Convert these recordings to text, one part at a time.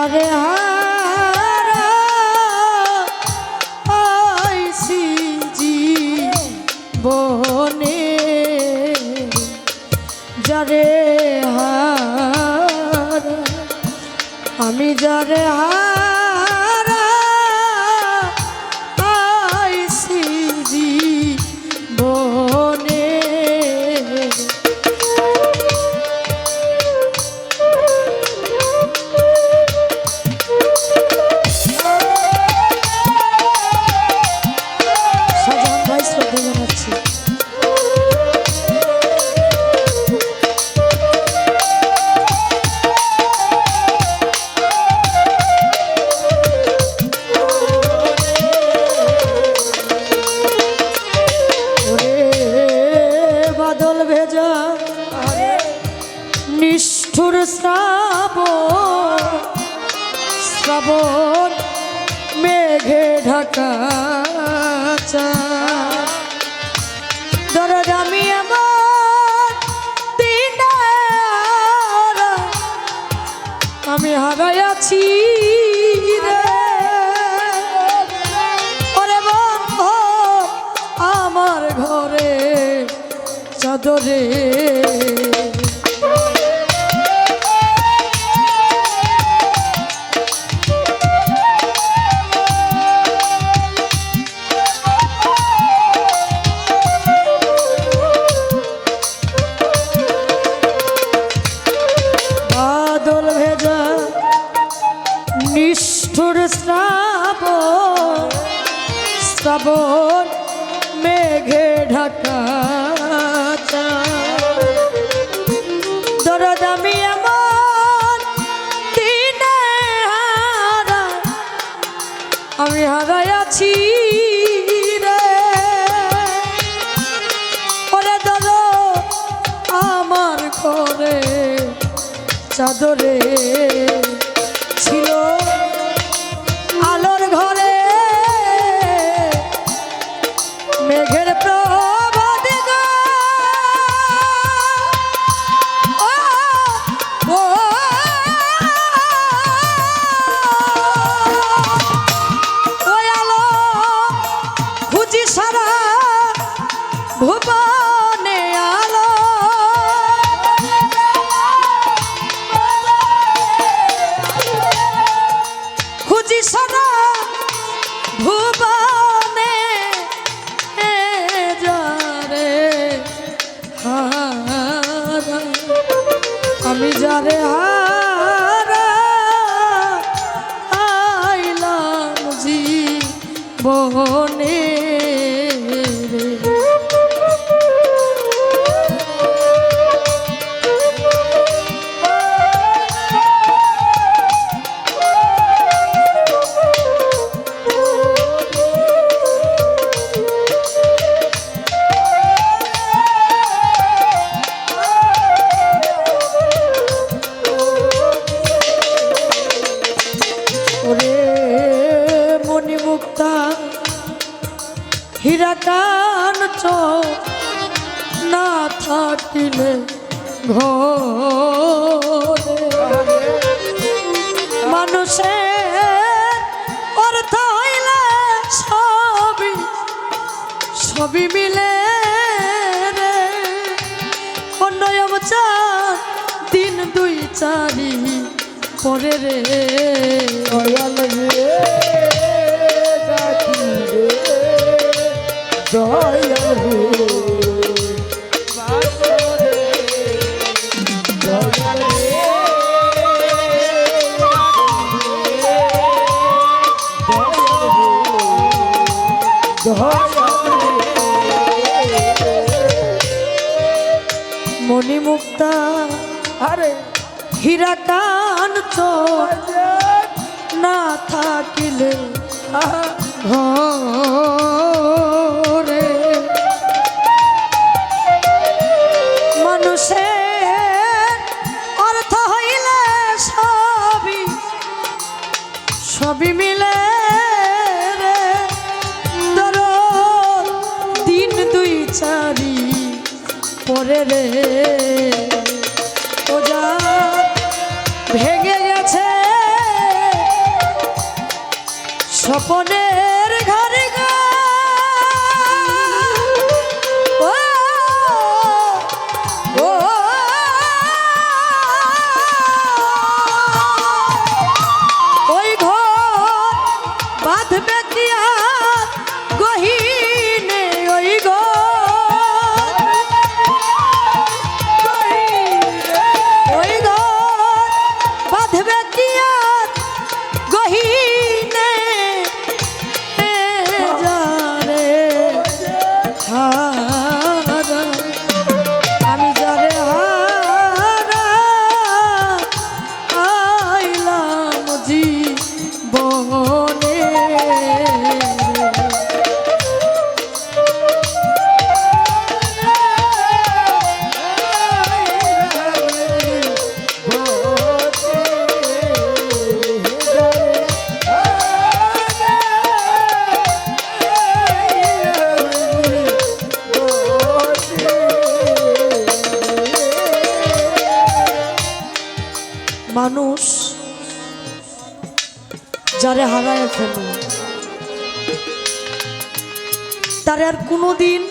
যারে হারাইছি জীবনে, যারে আমি যারে হারাইছি জীবনে, সাজান ভাই শ্রদ্ধা জানাচ্ছি। নিষ্ঠুর শ্রাবণ মেঘে ঢাকা দরদ আমি আমার দিনার আমি হারাইয়াছি রে, ওরে বন্ধু আমার ঘরে চাদরে নিষ্ঠুর শ্রাবণ মেঘে ঢাকা দরদ আমি আমার দিনে হারা আমি হারাইয়াছি রে, ওরে দর আমার ঘরে চাদরে ছিল আলোর ঘরে মেঘের প্রভাত ওই আলো খুঁজি সারা ভুবনে আলো খুঁজি সারা ভুবনে যারে হারা আমি যারে হারাইলাম জীবনে হীরা কাঞ্চন না থাকিলে ঘরে মানুষের অর্থ হইলে সবই মিলে রে, অন্যয়ম চার দিন দুই চারি পরে রে দয়াল রে ডাকি রে দয়াল রে বাসরে দয়াল রে মণিমুক্তা আরে হীরা কাঞ্চন না থাকিলে ঘরে মানুষের অর্থ হইলে সবই মিলে রে, ধরো দিন দুই চারি পরে রে ভেঙে গেছে স্বপনের ঘরে গো ও ওই ঘর বাঁধবে কি আর গহীনে ওই ওই ঘর বাঁধবে কি আর গহীনে যারে হারা আমি যারে হারা আইলাম জীবনে মানুষ যারে হারায় ফেলে তার আর কোনোদিন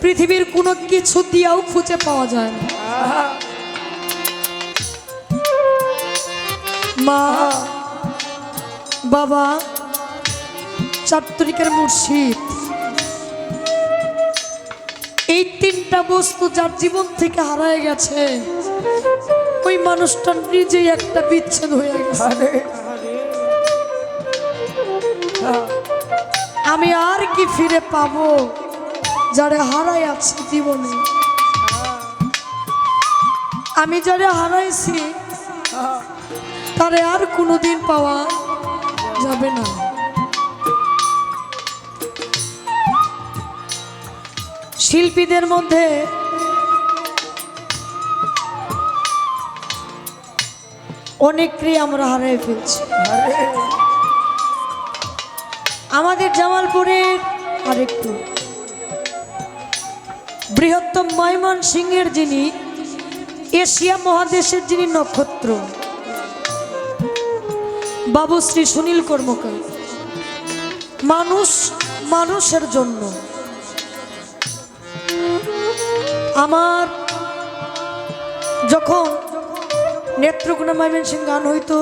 পৃথিবীর কোনো কিছু দিয়েও খুঁজে পাওয়া যায় না। মা বাবা চাত্তরিকের মুর্শিদ এই তিনটা বস্তু যার জীবন থেকে হারায় গেছে ওই মানুষটা নিজেই একটা বিচ্ছেদ হয়ে গেছে। আমি আর কি ফিরে পাবো যারে হারাই আছে জীবনে? আমি যারে হারাইছি তারে আর কোনোদিন পাওয়া যাবে না। শিল্পীদের মধ্যে অনেককেই আমরা হারিয়ে ফেলছি। আমাদের জামালপুরের আরেকটু বৃহত্তম ময়মনসিংহের যিনি এশিয়া মহাদেশের যিনি নক্ষত্র বাবু শ্রী সুনীল কর্মকার, মানুষ মানুষের জন্য আমার যখন নেত্রকোনা ময়মনসিংহ গান হইতো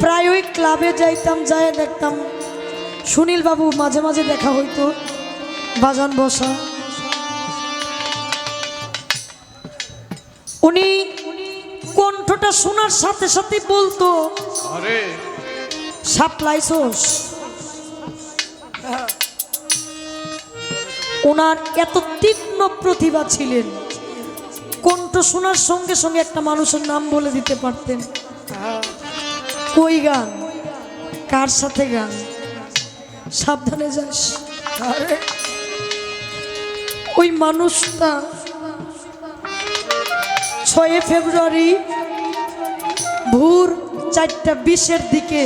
প্রায় ওই ক্লাবে যাইতাম, যায় দেখতাম সুনীল বাবু মাঝে মাঝে দেখা হইতো বাজান বসা। উনি কণ্ঠটা শোনার সাথে সাথে বলতো সাপ্লাইছোস। ওনার এত তীক্ষ্ণ প্রতিভা ছিলেন, কণ্ঠ শোনার সঙ্গে সঙ্গে একটা মানুষের নাম বলে দিতে পারতেন। কই গান, কার সাথে গান, সাবধানে যাস। ওই মানুষটা 6 ফেব্রুয়ারি ভোর 4:20 দিকে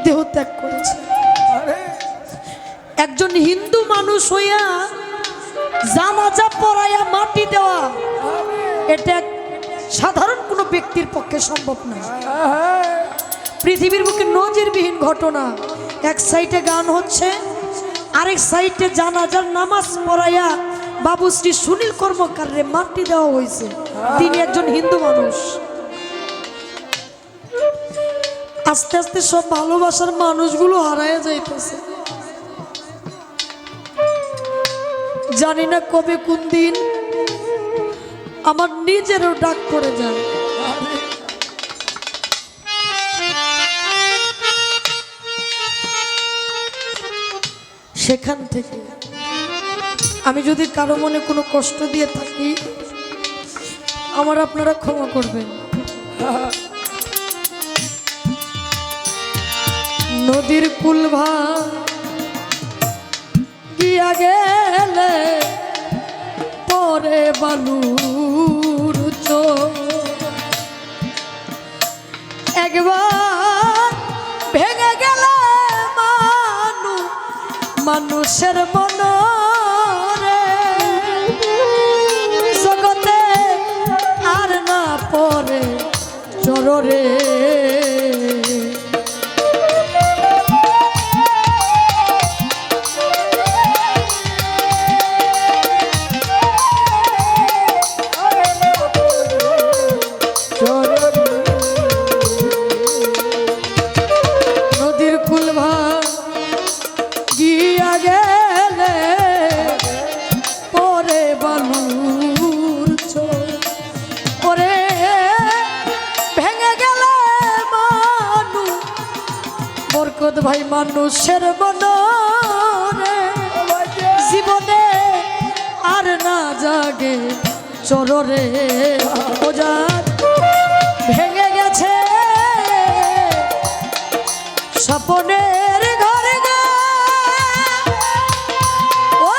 দেহত্যাগ করেছে। একজন হিন্দু মানুষ হইয়া জানাজা পড়াইয়া মাটি দেওয়া এটা সাধারণ কোনো ব্যক্তির পক্ষে সম্ভব না। পৃথিবীর বুকে নজিরবিহীন ঘটনা। এক সাইডে গান হচ্ছে, আরেক সাইডে জানাজার নামাজ পড়াইয়া বাবু শ্রী সুনীল কর্মকারের মাটি দেওয়া হয়েছে। তিনি একজন হিন্দু মানুষ। আস্তে আস্তে সব ভালোবাসার মানুষগুলো হারায় যাইতেছে। জানি না কবে কোন দিন আমার নিজেরও ডাক পড়ে যায়। সেখান থেকে আমি যদি কারো মনে কোনো কষ্ট দিয়ে থাকি আমার আপনারা ক্ষমা করবেন। নদীর কুল ভাঙিয়া গেলে পরে বালুর চোখ, একবার ভেঙে গেলে মানুষের মনরে জগতে আর না পরে জররে। ভাই মানুষের মনে জীবনে আর না জাগে চররে ওজার ভেঙে গেছে স্বপনের ঘরে গা ও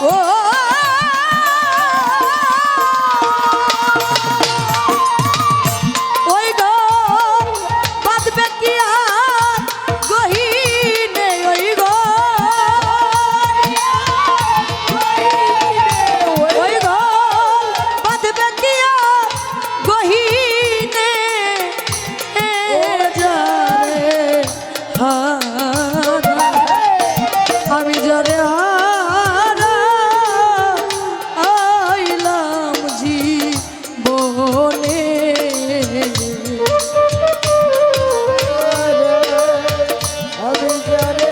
ও ওই ঘর বাঁধবে কি আর গহীনে ওই ঘর ওই ঘর বাঁধবে কি আর গহীনে আমি যারে হারা আইলাম জীবনে আমি যারে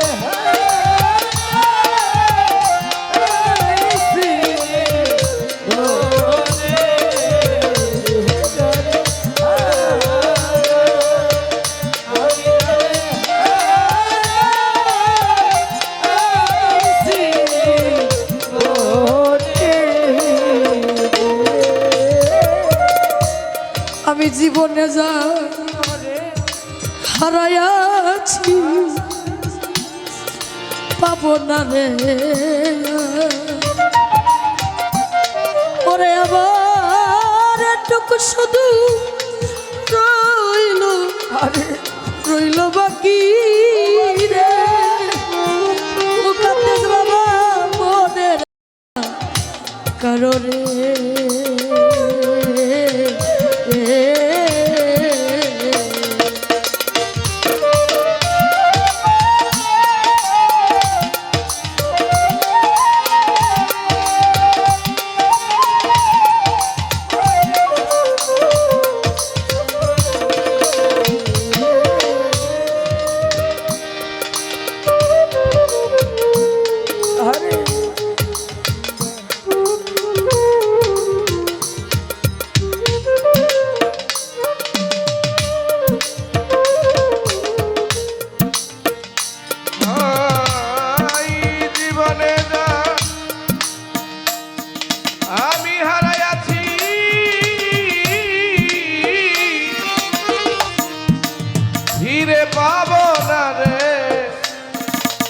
আমি জীবনে যা হারাইয়াছি পাবো না রে ওরে আবার এটুকু শুধু রইল রইল বাকি রে মুকাদ্দেস বাবা মনের কারো রে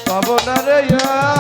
পাবো না রে